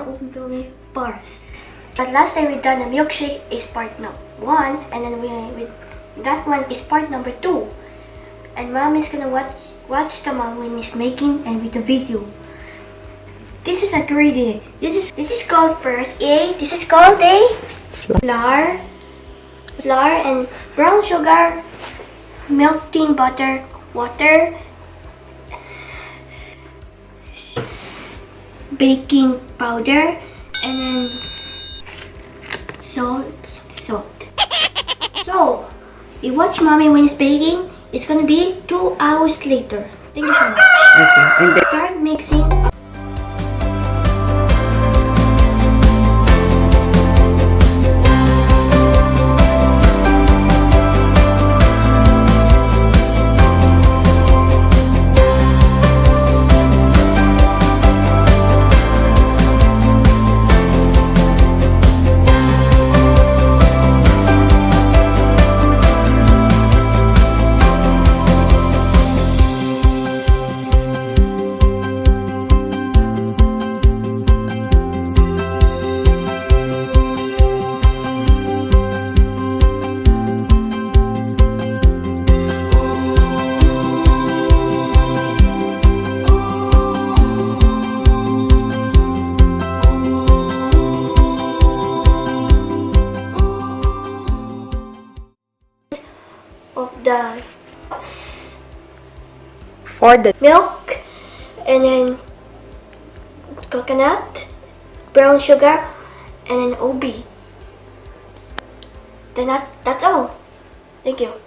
Filipino Ube bars. But last time we done the milkshake is part 1, and then that one is part number 2. And mom is gonna watch the mom when he's making and with the video. This is a ingredient. This is called first A. This is called a flour and brown sugar, milk, tin, butter, water, baking powder, and then salt. So, you watch mommy when it's baking. It's gonna be 2 hours later. Thank you so much. Okay, and then Start mixing. Of the for the milk, and then coconut, brown sugar, and then OB. Then that's all. Thank you.